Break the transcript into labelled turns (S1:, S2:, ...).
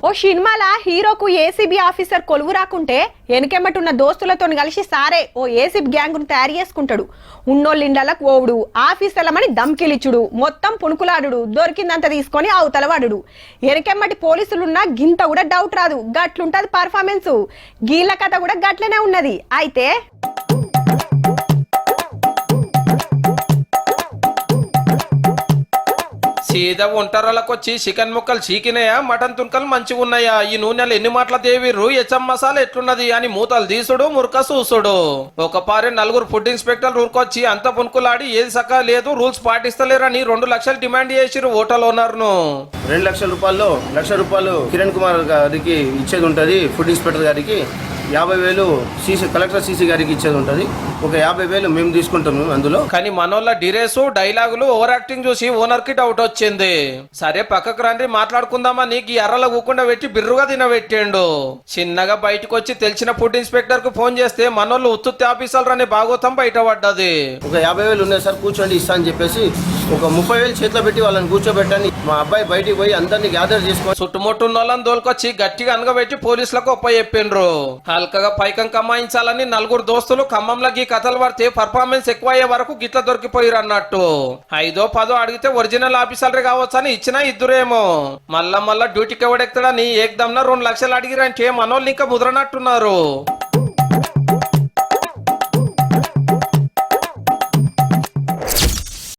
S1: ఓ సినిమాల హీరోకు ACB officer కొలువు రాకుంటే వెనకెమ్మటున్న దోస్తులతో కలిసి సారే ఓ ఏసీబీ గ్యాంగ్ ను తయారు చేసుకుంటాడు. ఉన్నోళ్ళిండలకు ఓవుడు, ఆఫీసర్లమని దమ్కిలిచ్చుడు, మొత్తం పుణుకులాడు, దొరికిందంత తీసుకొని అవతలవాడు. వెనకెమ్మటి పోలీసులున్నా గింత కూడా డౌట్ రాదు, గట్లుంటది పర్ఫార్మెన్స్. గీళ్ళ కథ కూడా గట్లనే ఉన్నది. అయితే
S2: సీదా ఒంటరాలకు వచ్చి చికెన్ ముక్కలు చీకినాయా, మటన్ తుణకలు మంచిగా ఉన్నాయా, ఈ నూనెలు ఎన్ని మాటల దేవిర్రు, హెచ్ఎం మసాలా ఎట్లున్నది అని మూతలు తీసుడు, మురక చూసుడు. ఒక పారే నలుగురు ఫుడ్ ఇన్స్పెక్టర్లు ఊరుకొచ్చి అంత పునుకులాడి ఏది సకా లేదు, రూల్స్ పాటిస్తలేరని 2 లక్షలు డిమాండ్ చేసిరు హోటల్ ఓనర్ను.
S3: 2 లక్షల రూపాయల్లో ₹1,00,000 కిరణ్ కుమార్ గారికి ఇచ్చేది ఉంటుంది, ఫుడ్ ఇన్స్పెక్టర్ గారికి 50,000 కలెక్టర్ సీసీ గారికి ఇచ్చేది ఉంటుంది. ఒక 50,000 మేము తీసుకుంటాము అందులో.
S2: కానీ మనోళ్ళ డిరేసు డైలాగులు ఓవర్ యాక్టింగ్ చూసి ఓనర్ కి డౌట్ వచ్చింది. సరే పక్కకు రండి మాట్లాడుకుందామని ఈ ఎర్రల ఊకుండా పెట్టి బిర్రుగా తినబెట్టిండు. చిన్నగా బయటకు వచ్చి తెలిసిన ఫుడ్ ఇన్స్పెక్టర్ కు ఫోన్ చేస్తే మనోళ్ళు ఉత్తుత్తి ఆఫీసర్లు అనే భాగోతం బయటపడ్డది.
S3: ఒక 50,000 ఉన్నాయి సార్, కూర్చోండి ఇస్తా అని చెప్పేసి ఒక 30,000 చేతిలో పెట్టి వాళ్ళని కూర్చోబెట్టని మా అబ్బాయి బయటికి పోయి అందరినీ గ్యాదర్ చేసుకొని
S2: చుట్టుముట్టున్న వాళ్ళని దోలుకొచ్చి గట్టిగా అనగబెట్టి పోలీసులకు ఒప్ప చెప్పిండ్రు. హల్కగా పైకం కమాయించాలని 4 దోస్తులు ఖమ్మంలో గీ కథలు పడితే పర్ఫార్మెన్స్ ఎక్కువ అయ్యే వరకు గిట్ల దొరికిపోయారు అన్నట్టు. 5దో 10దో అడిగితే ఒరిజినల్ ఆఫీసర్లే కావచ్చని ఇచ్చినా ఇద్దరేమో. మళ్ళా డ్యూటీకి ఎవడెక్తాడని ఏకదమ్న 2 లక్షలు అడిగిరంటే మనోళ్ళు ఇంకా ముద్రనట్టున్నారు.